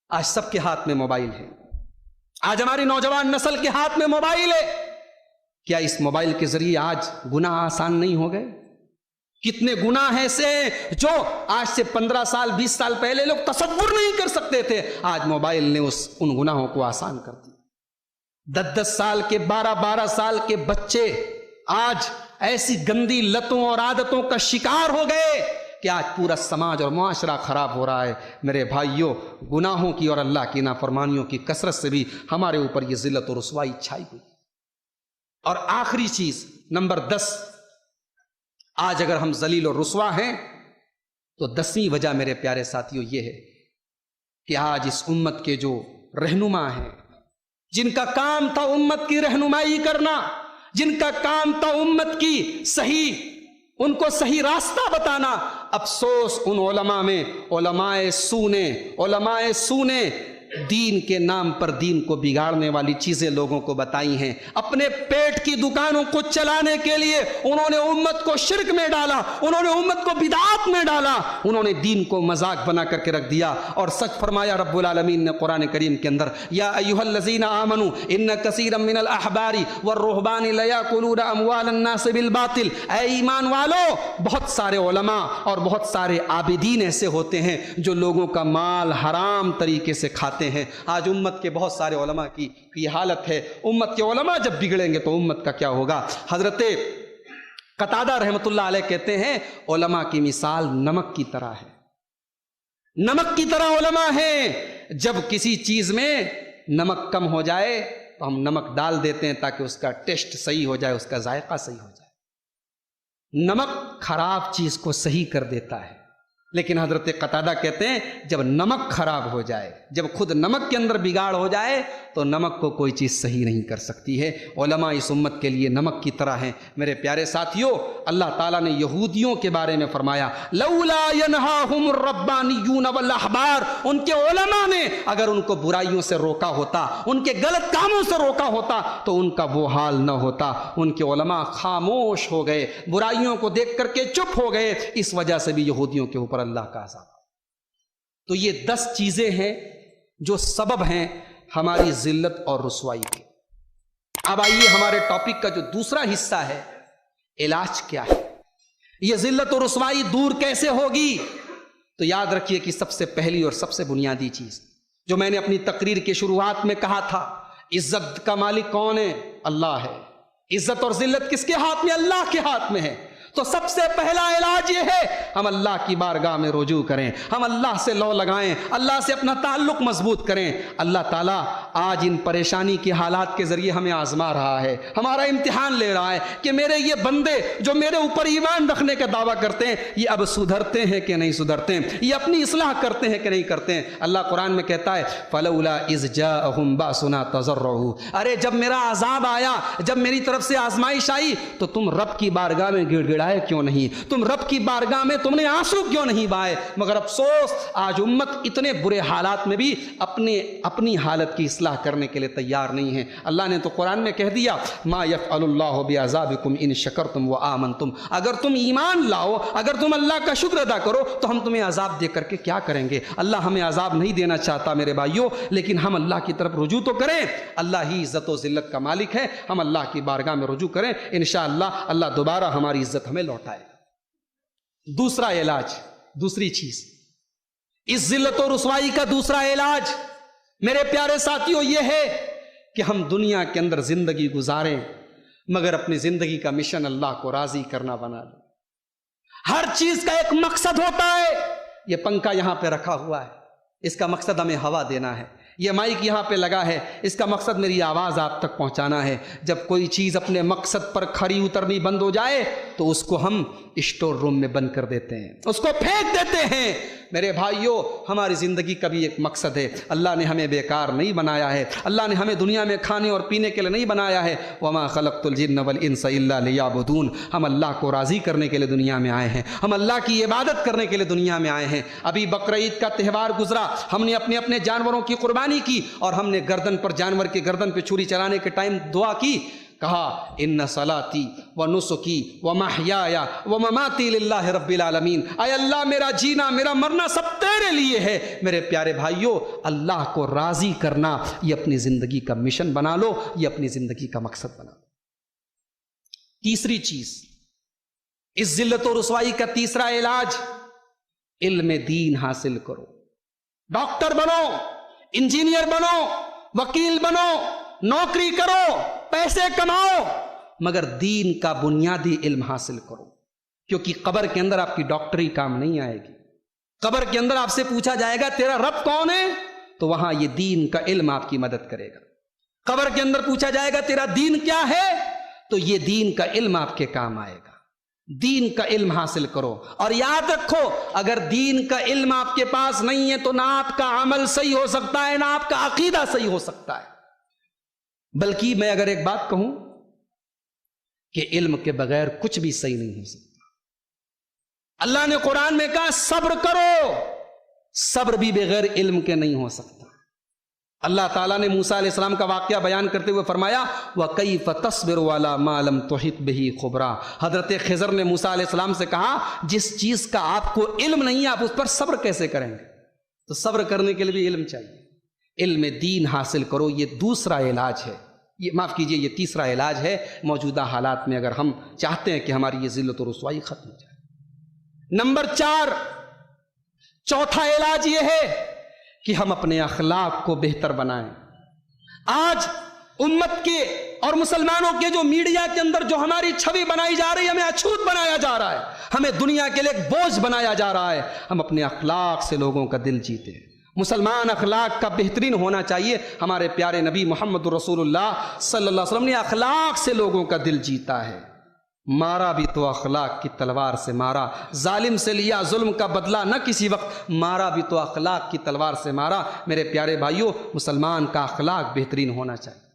آج سب کے ہاتھ میں موبائل ہے، آج ہماری نوجوان نسل کے ہاتھ میں موبائل ہے۔ کیا اس موبائل کے ذریعے آج گناہ آسان نہیں ہو گئے؟ کتنے گناہ ایسے جو آج سے 15 سال 20 سال پہلے لوگ تصور نہیں کر سکتے تھے، آج موبائل نے ان گناہوں کو آسان کر دیا۔ 10 سال کے 12 سال کے بچے آج ایسی گندی لتوں اور عادتوں کا شکار ہو گئے کہ آج پورا سماج اور معاشرہ خراب ہو رہا ہے۔ میرے بھائیوں، گناہوں کی اور اللہ کی نافرمانیوں کی کثرت سے بھی ہمارے اوپر یہ ذلت اور رسوائی چھائی ہوئی۔ اور آخری چیز نمبر 10، آج اگر ہم ذلیل اور رسوا ہیں تو 10ویں وجہ میرے پیارے ساتھیوں یہ ہے کہ آج اس امت کے جو رہنما ہیں، جن کا کام تھا امت کی رہنمائی کرنا، جن کا کام تھا امت کی ان کو صحیح راستہ بتانا، افسوس ان علماء میں علماء سو نے دین کے نام پر دین کو بگاڑنے والی چیزیں لوگوں کو بتائی ہیں۔ اپنے پیٹ کی دکانوں کو چلانے کے لیے انہوں نے امت کو شرک میں ڈالا، انہوں نے امت کو بدعات میں ڈالا، انہوں نے دین کو مذاق بنا کر کے رکھ دیا۔ اور سچ فرمایا رب العالمین نے قرآن کریم کے اندر، یا ایھا الذین آمنوا ان کثیرا من الاحبار والرہبان لیاکلون اموال الناس بالباطل، اے ایمان والو، بہت سارے علماء اور بہت سارے عابدین ایسے ہوتے ہیں جو لوگوں کا مال حرام طریقے سے کھاتے ہیں۔ آج امت کے بہت سارے علماء کی یہ حالت ہے۔ امت کے علماء جب بگڑیں گے تو امت کا کیا ہوگا؟ حضرت قتادہ رحمۃ اللہ علیہ کہتے ہیں علماء کی مثال نمک کی طرح ہے، نمک کی طرح علماء ہیں۔ جب کسی چیز میں نمک کم ہو جائے تو ہم نمک ڈال دیتے ہیں تاکہ اس کا ٹیسٹ صحیح ہو جائے، اس کا ذائقہ صحیح ہو جائے۔ نمک خراب چیز کو صحیح کر دیتا ہے، لیکن حضرت قتادہ کہتے ہیں جب نمک خراب ہو جائے، جب خود نمک کے اندر بگاڑ ہو جائے تو نمک کو کوئی چیز صحیح نہیں کر سکتی ہے۔ علماء اس امت کے لیے نمک کی طرح ہیں۔ میرے پیارے ساتھیوں، اللہ تعالیٰ نے یہودیوں کے بارے میں فرمایا، لولا ینہاہم الربانیون والاحبار، ان کے علماء نے اگر ان کو برائیوں سے روکا ہوتا، ان کے غلط کاموں سے روکا ہوتا تو ان کا وہ حال نہ ہوتا۔ ان کے علماء خاموش ہو گئے، برائیوں کو دیکھ کر کے چپ ہو گئے، اس وجہ سے بھی یہودیوں کے اوپر اللہ کا عذاب۔ تو یہ 10 چیزیں ہیں جو سبب ہیں ہماری ذلت اور رسوائی کی۔ اب آئیے ہمارے ٹاپک کا جو دوسرا حصہ ہے، علاج کیا ہے؟ یہ ذلت اور رسوائی دور کیسے ہوگی؟ تو یاد رکھیے کہ سب سے پہلی اور سب سے بنیادی چیز جو میں نے اپنی تقریر کے شروعات میں کہا تھا، عزت کا مالک کون ہے؟ اللہ ہے۔ عزت اور ذلت کس کے ہاتھ میں؟ اللہ کے ہاتھ میں ہے۔ تو سب سے پہلا علاج یہ ہے ہم اللہ کی بارگاہ میں رجوع کریں، ہم اللہ سے لو لگائیں، اللہ سے اپنا تعلق مضبوط کریں۔ اللہ تعالیٰ آج ان پریشانی کے حالات کے ذریعے ہمیں آزما رہا ہے، ہمارا امتحان لے رہا ہے کہ میرے یہ بندے جو میرے اوپر ایمان رکھنے کا دعویٰ کرتے ہیں یہ اب سدھرتے ہیں کہ نہیں سدھرتے ہیں، یہ اپنی اصلاح کرتے ہیں کہ نہیں کرتے ہیں۔ اللہ قرآن میں کہتا ہے فَلَوْلَا إِذْ جَاءَهُمْ بَأْسُنَا تَضَرَّعُوا، ارے جب میرا عذاب آیا، جب میری طرف سے آزمائش آئی تو تم رب کی بارگاہ میں گڑ گڑائے کیوں نہیں؟ تم رب کی بارگاہ میں تم نے آنسو کیوں نہیں بہائے؟ مگر افسوس آج امت اتنے برے حالات میں بھی اپنی حالت کی اصلاح کرنے کے لیے تیار نہیں ہے۔ اللہ نے تو قرآن میں کہہ دیا ما یفعل اللہ بعذابکم ان شکرتم وآمنتم، اگر تم ایمان لاؤ، اگر تم اللہ کا شکر ادا کرو تو ہم تمہیں عذاب دے کر کے کیا کریں گے؟ اللہ ہمیں عذاب نہیں دینا چاہتا میرے بھائیوں، لیکن ہم اللہ کی طرف رجوع تو کریں۔ اللہ ہی عزت و ذلت کا مالک ہے، ہم اللہ کی بارگاہ میں رجوع کریں، انشاءاللہ اللہ دوبارہ ہماری عزت ہمیں لوٹائے۔ دوسرا علاج، دوسری چیز، اس ذلت و رسوائی کا دوسرا علاج میرے پیارے ساتھیوں یہ ہے کہ ہم دنیا کے اندر زندگی گزاریں مگر اپنی زندگی کا مشن اللہ کو راضی کرنا بنا لیں۔ ہر چیز کا ایک مقصد ہوتا ہے۔ یہ پنکھا یہاں پہ رکھا ہوا ہے، اس کا مقصد ہمیں ہوا دینا ہے۔ یہ مائک یہاں پہ لگا ہے، اس کا مقصد میری آواز آپ تک پہنچانا ہے۔ جب کوئی چیز اپنے مقصد پر کھری اترنی بند ہو جائے تو اس کو ہم اسٹور روم میں بند کر دیتے ہیں، اس کو پھینک دیتے ہیں۔ میرے بھائیوں، ہماری زندگی کا بھی ایک مقصد ہے۔ اللہ نے ہمیں بیکار نہیں بنایا ہے، اللہ نے ہمیں دنیا میں کھانے اور پینے کے لیے نہیں بنایا ہے۔ وَمَا خَلَقْتُ الْجِنَّ وَالْإِنسَ إِلَّا لِيَعْبُدُونَ، ہم اللہ کو راضی کرنے کے لیے دنیا میں آئے ہیں، ہم اللہ کی عبادت کرنے کے لیے دنیا میں آئے ہیں۔ ابھی بقرعید کا تہوار گزرا، ہم نے اپنے اپنے جانوروں کی قربانی کی اور ہم نے گردن پر جانور کی گردن پہ چھری چلانے کے ٹائم دعا کی کہا ان صلاتی و نسکی و محیایا و مماتی للہ رب العالمین، اے اللہ میرا جینا میرا مرنا سب تیرے لیے ہے۔ میرے پیارے بھائیوں، اللہ کو راضی کرنا یہ اپنی زندگی کا مشن بنا لو، یہ اپنی زندگی کا مقصد بنا لو۔ تیسری چیز، اس ذلت و رسوائی کا تیسرا علاج، علم دین حاصل کرو۔ ڈاکٹر بنو، انجینئر بنو، وکیل بنو، نوکری کرو، پیسے کماؤ، مگر دین کا بنیادی علم حاصل کرو، کیونکہ قبر کے اندر آپ کی ڈاکٹری کام نہیں آئے گی۔ قبر کے اندر آپ سے پوچھا جائے گا تیرا رب کون ہے، تو وہاں یہ دین کا علم آپ کی مدد کرے گا۔ قبر کے اندر پوچھا جائے گا تیرا دین کیا ہے، تو یہ دین کا علم آپ کے کام آئے گا۔ دین کا علم حاصل کرو، اور یاد رکھو اگر دین کا علم آپ کے پاس نہیں ہے تو نہ آپ کا عمل صحیح ہو سکتا ہے، نہ آپ کا عقیدہ صحیح ہو سکتا ہے۔ بلکہ میں اگر ایک بات کہوں کہ علم کے بغیر کچھ بھی صحیح نہیں ہو سکتا۔ اللہ نے قرآن میں کہا صبر کرو، صبر بھی بغیر علم کے نہیں ہو سکتا۔ اللہ تعالیٰ نے موسیٰ علیہ السلام کا واقعہ بیان کرتے ہوئے فرمایا وَكَيْفَ تَصْبِرُ عَلَى مَا لَمْ تُحِطْ بِهِ خُبْرًا۔ حضرت خضر نے موسیٰ علیہ السلام سے کہا جس چیز کا آپ کو علم نہیں ہے آپ اس پر صبر کیسے کریں گے؟ تو صبر کرنے کے لیے بھی علم چاہیے۔ علم دین حاصل کرو، یہ دوسرا علاج ہے، یہ معاف کیجئے یہ تیسرا علاج ہے موجودہ حالات میں، اگر ہم چاہتے ہیں کہ ہماری یہ ذلت و رسوائی ختم ہو جائے۔ نمبر 4، چوتھا علاج یہ ہے کہ ہم اپنے اخلاق کو بہتر بنائیں۔ آج امت کے اور مسلمانوں کے جو میڈیا کے اندر جو ہماری چھوی بنائی جا رہی ہے، ہمیں اچھوت بنایا جا رہا ہے، ہمیں دنیا کے لیے ایک بوجھ بنایا جا رہا ہے۔ ہم اپنے اخلاق سے لوگوں کا دل جیتے ہیں۔ مسلمان اخلاق کا بہترین ہونا چاہیے۔ ہمارے پیارے نبی محمد رسول اللہ صلی اللہ علیہ وسلم نے اخلاق سے لوگوں کا دل جیتا ہے۔ مارا بھی تو اخلاق کی تلوار سے مارا، ظالم سے لیا ظلم کا بدلہ نہ کسی وقت، مارا بھی تو اخلاق کی تلوار سے مارا۔ میرے پیارے بھائیوں، مسلمان کا اخلاق بہترین ہونا چاہیے۔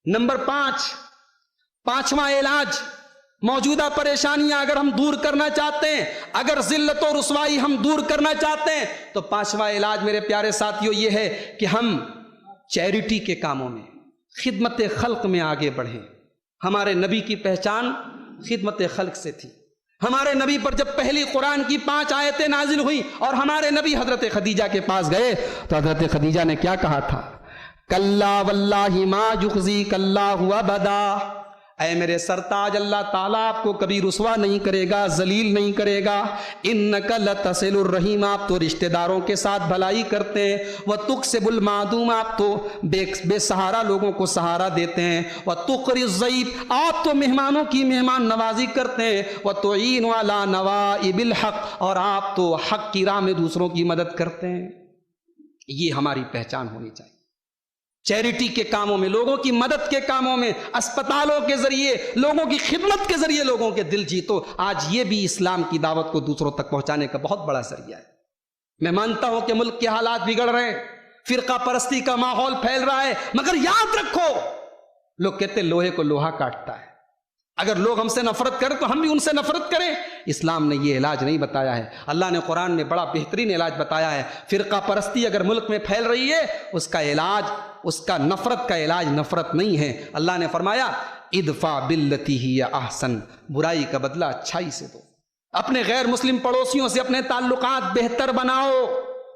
نمبر 5، پانچواں علاج، موجودہ پریشانیاں اگر ہم دور کرنا چاہتے ہیں، اگر ذلت و رسوائی ہم دور کرنا چاہتے ہیں، تو پانچواں علاج میرے پیارے ساتھیوں یہ ہے کہ ہم چیریٹی کے کاموں میں، خدمت خلق میں آگے بڑھیں۔ ہمارے نبی کی پہچان خدمت خلق سے تھی۔ ہمارے نبی پر جب پہلی قرآن کی 5 آیتیں نازل ہوئی اور ہمارے نبی حضرت خدیجہ کے پاس گئے تو حضرت خدیجہ نے کیا کہا تھا؟ کلا واللہ ما یخزیک اللہ ابدا، اے میرے سرتاج اللہ تعالیٰ آپ کو کبھی رسوا نہیں کرے گا، ذلیل نہیں کرے گا۔ انک لتصل الرحیم، آپ تو رشتہ داروں کے ساتھ بھلائی کرتے ہیں۔ وتکسب المعدوم، آپ تو بے سہارا لوگوں کو سہارا دیتے ہیں۔ وتقری الضیف، آپ تو مہمانوں کی مہمان نوازی کرتے ہیں۔ وتعین علی نوائب الحق، اور آپ تو حق کی راہ میں دوسروں کی مدد کرتے ہیں۔ یہ ہماری پہچان ہونی چاہیے۔ چیریٹی کے کاموں میں، لوگوں کی مدد کے کاموں میں، اسپتالوں کے ذریعے، لوگوں کی خدمت کے ذریعے لوگوں کے دل جیتو۔ آج یہ بھی اسلام کی دعوت کو دوسروں تک پہنچانے کا بہت بڑا ذریعہ ہے۔ میں مانتا ہوں کہ ملک کے حالات بگڑ رہے ہیں، فرقہ پرستی کا ماحول پھیل رہا ہے، مگر یاد رکھو، لوگ کہتے ہیں لوہے کو لوہا کاٹتا ہے۔ اگر لوگ ہم سے نفرت کریں تو ہم بھی ان سے نفرت کریں۔ اسلام نے یہ علاج نہیں بتایا ہے۔ اللہ نے قرآن میں بڑا بہترین علاج بتایا ہے۔ فرقہ پرستی اگر ملک میں پھیل رہی ہے، اس کا علاج، اس کا نفرت کا علاج نفرت نہیں ہے۔ اللہ نے فرمایا ادفع باللتی ہی احسن، برائی کا بدلہ اچھائی سے دو۔ اپنے غیر مسلم پڑوسیوں سے اپنے تعلقات بہتر بناؤ،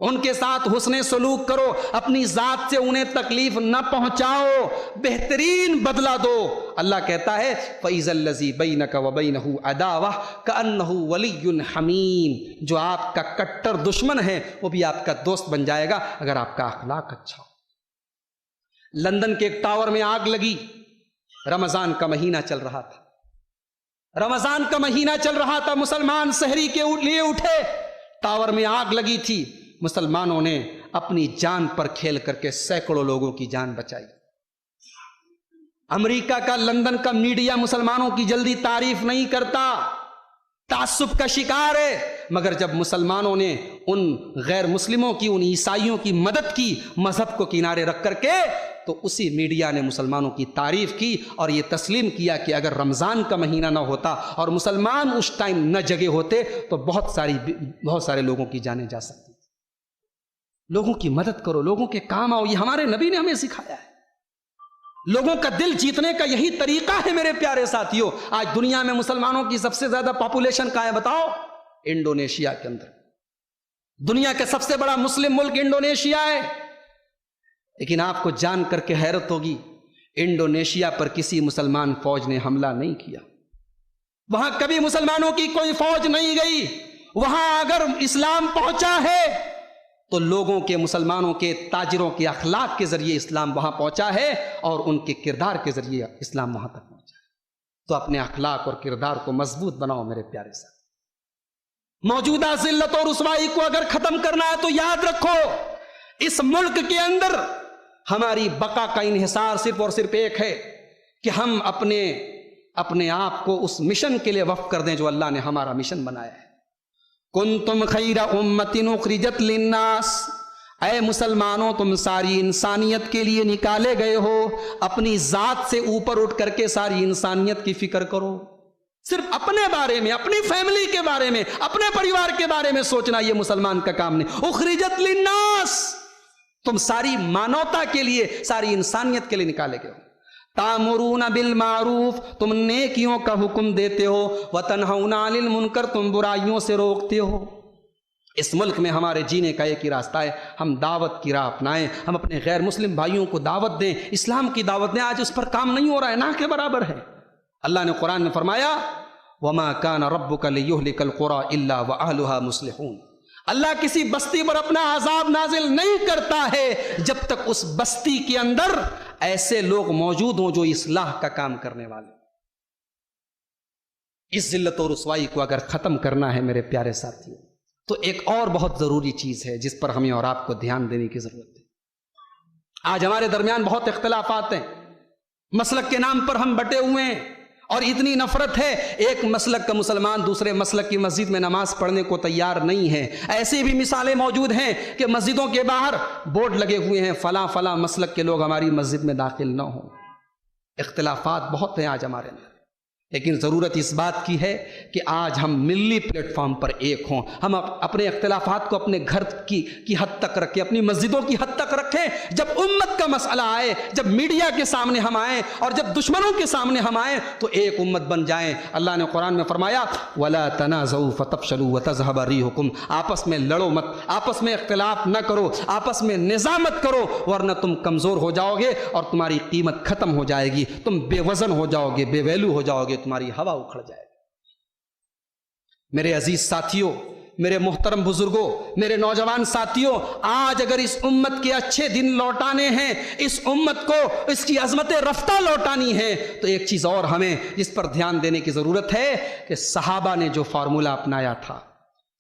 ان کے ساتھ حسن سلوک کرو، اپنی ذات سے انہیں تکلیف نہ پہنچاؤ، بہترین بدلہ دو۔ اللہ کہتا ہے فَإِذَا الَّذِي بَيْنَكَ وَبَيْنَهُ عَدَاوَةٌ كَأَنَّهُ وَلِيٌّ حَمِيمٌ، جو آپ کا کٹر دشمن ہے وہ بھی آپ کا دوست بن جائے گا اگر آپ کا اخلاق اچھا ہو۔ لندن کے ایک ٹاور میں آگ لگی، رمضان کا مہینہ چل رہا تھا، رمضان کا مہینہ چل رہا تھا، مسلمان سحری کے لیے اٹھے، ٹاور میں آگ لگی تھی، مسلمانوں نے اپنی جان پر کھیل کر کے سینکڑوں لوگوں کی جان بچائی۔ امریکہ کا، لندن کا میڈیا مسلمانوں کی جلدی تعریف نہیں کرتا، تعصب کا شکار ہے، مگر جب مسلمانوں نے ان غیر مسلموں کی، ان عیسائیوں کی مدد کی مذہب کو کنارے رکھ کر کے، تو اسی میڈیا نے مسلمانوں کی تعریف کی اور یہ تسلیم کیا کہ اگر رمضان کا مہینہ نہ ہوتا اور مسلمان اس ٹائم نہ جگے ہوتے تو بہت سارے لوگوں کی جانیں جا سکتی۔ لوگوں کی مدد کرو، لوگوں کے کام آؤ، یہ ہمارے نبی نے ہمیں سکھایا ہے۔ لوگوں کا دل جیتنے کا یہی طریقہ ہے میرے پیارے ساتھیوں. آج دنیا میں مسلمانوں کی سب سے زیادہ پاپولیشن کہاں ہے بتاؤ؟ انڈونیشیا کے اندر. دنیا کا سب سے بڑا مسلم ملک انڈونیشیا ہے. لیکن آپ کو جان کر کے حیرت ہوگی، انڈونیشیا پر کسی مسلمان فوج نے حملہ نہیں کیا. وہاں کبھی مسلمانوں کی کوئی فوج نہیں گئی. وہاں اگر اسلام پہنچا ہے تو لوگوں کے، مسلمانوں کے، تاجروں کے اخلاق کے ذریعے اسلام وہاں پہنچا ہے، اور ان کے کردار کے ذریعے اسلام وہاں تک پہنچا ہے. تو اپنے اخلاق اور کردار کو مضبوط بناؤ میرے پیارے ساتھ. موجودہ ذلت اور رسوائی کو اگر ختم کرنا ہے تو یاد رکھو، اس ملک کے اندر ہماری بقا کا انحصار صرف اور صرف ایک ہے کہ ہم اپنے آپ کو اس مشن کے لیے وقف کر دیں جو اللہ نے ہمارا مشن بنایا ہے. کنتم خیر امۃ اخرجت للناس، اے مسلمانوں تم ساری انسانیت کے لیے نکالے گئے ہو. اپنی ذات سے اوپر اٹھ کر کے ساری انسانیت کی فکر کرو. صرف اپنے بارے میں، اپنی فیملی کے بارے میں، اپنے پریوار کے بارے میں سوچنا یہ مسلمان کا کام نہیں. اخرجت للناس، تم ساری مانوتا کے لیے، ساری انسانیت کے لیے نکالے گئے ہو. تامرون بالمعروف، تم نیکیوں کا حکم دیتے ہو. وتنہون عن المنکر، تم برائیوں سے روکتے ہو. اس ملک میں ہمارے جینے کا ایک ہی راستہ ہے، ہم دعوت کی راہ اپنائیں. ہم اپنے غیر مسلم بھائیوں کو دعوت دیں، اسلام کی دعوت دیں. آج اس پر کام نہیں ہو رہا ہے، نہ کے برابر ہے. اللہ نے قرآن میں فرمایا وَمَا كَانَ رَبُّكَ لِيُهْلِكَ الْقُرَىٰ إِلَّا وَأَهْلُهَا مُصْلِحُونَ. اللہ کسی بستی پر اپنا عذاب نازل نہیں کرتا ہے جب تک اس بستی کے اندر ایسے لوگ موجود ہوں جو اصلاح کا کام کرنے والے. اس ذلت اور رسوائی کو اگر ختم کرنا ہے میرے پیارے ساتھیوں تو ایک اور بہت ضروری چیز ہے جس پر ہمیں اور آپ کو دھیان دینے کی ضرورت ہے. آج ہمارے درمیان بہت اختلافات ہیں، مسلک کے نام پر ہم بٹے ہوئے ہیں، اور اتنی نفرت ہے. ایک مسلک کا مسلمان دوسرے مسلک کی مسجد میں نماز پڑھنے کو تیار نہیں ہے. ایسی بھی مثالیں موجود ہیں کہ مسجدوں کے باہر بورڈ لگے ہوئے ہیں فلاں فلاں مسلک کے لوگ ہماری مسجد میں داخل نہ ہوں. اختلافات بہت ہیں آج ہمارے اندر، لیکن ضرورت اس بات کی ہے کہ آج ہم ملی پلیٹ فارم پر ایک ہوں. ہم اپنے اختلافات کو اپنے گھر کی حد تک رکھیں، اپنی مسجدوں کی حد تک رکھیں. جب امت کا مسئلہ آئے، جب میڈیا کے سامنے ہم آئیں، اور جب دشمنوں کے سامنے ہم آئیں تو ایک امت بن جائیں. اللہ نے قرآن میں فرمایا وَلَا تَنَازَعُوا فَتَفْشَلُوا وَتَذْهَبَ رِيحُكُمْ. آپس میں لڑو مت، آپس میں اختلاف نہ کرو، آپس میں نزاع مت کرو، ورنہ تم کمزور ہو جاؤ گے اور تمہاری قیمت ختم ہو جائے گی. تم بے وزن ہو جاؤ گے، بے ویلو ہو جاؤ گے، تمہاری ہوا اکھڑ جائے گی. میرے عزیز ساتھیوں، میرے محترم بزرگوں، میرے نوجوان ساتھیوں، آج اگر اس امت کے اچھے دن لوٹانے ہیں، اس امت کو اس کی عظمت رفتہ لوٹانی ہے، تو ایک چیز اور ہمیں جس پر دھیان دینے کی ضرورت ہے کہ صحابہ نے جو فارمولہ اپنایا تھا.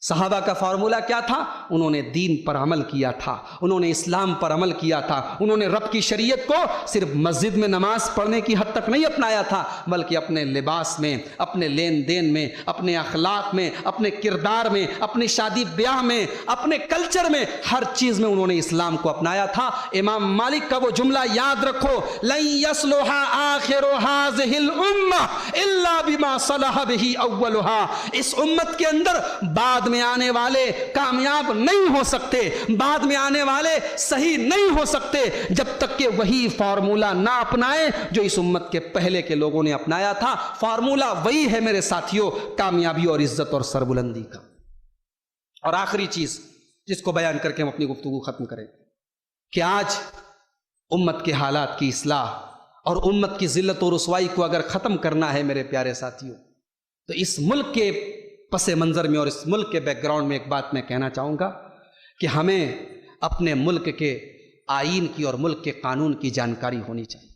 صحابہ کا فارمولہ کیا تھا؟ انہوں نے دین پر عمل کیا تھا، انہوں نے اسلام پر عمل کیا تھا. انہوں نے رب کی شریعت کو صرف مسجد میں نماز پڑھنے کی حد تک نہیں اپنایا تھا، بلکہ اپنے لباس میں، اپنے لین دین میں، اپنے اخلاق میں، اپنے کردار میں، اپنی شادی بیاہ میں، اپنے کلچر میں، ہر چیز میں انہوں نے اسلام کو اپنایا تھا. امام مالک کا وہ جملہ یاد رکھو، لن يصلح آخر هذه الامہ الا بما صلح به اولها. اس امت کے اندر بعد میں آنے والے کامیاب نہیں ہو سکتے، بعد میں آنے والے صحیح نہیں ہو سکتے جب تک کہ وہی فارمولہ نہ اپنائیں جو اس امت کے پہلے کے لوگوں نے اپنایا تھا. فارمولہ وہی ہے میرے ساتھیوں، کامیابی اور عزت اور سربلندی کا. اور آخری چیز جس کو بیان کر کے ہم اپنی گفتگو ختم کریں کہ آج امت کے حالات کی اصلاح اور امت کی ذلت و رسوائی کو اگر ختم کرنا ہے میرے پیارے ساتھیوں تو اس ملک کے پس منظر میں اور اس ملک کے بیک گراؤنڈ میں ایک بات میں کہنا چاہوں گا کہ ہمیں اپنے ملک کے آئین کی اور ملک کے قانون کی جانکاری ہونی چاہیے.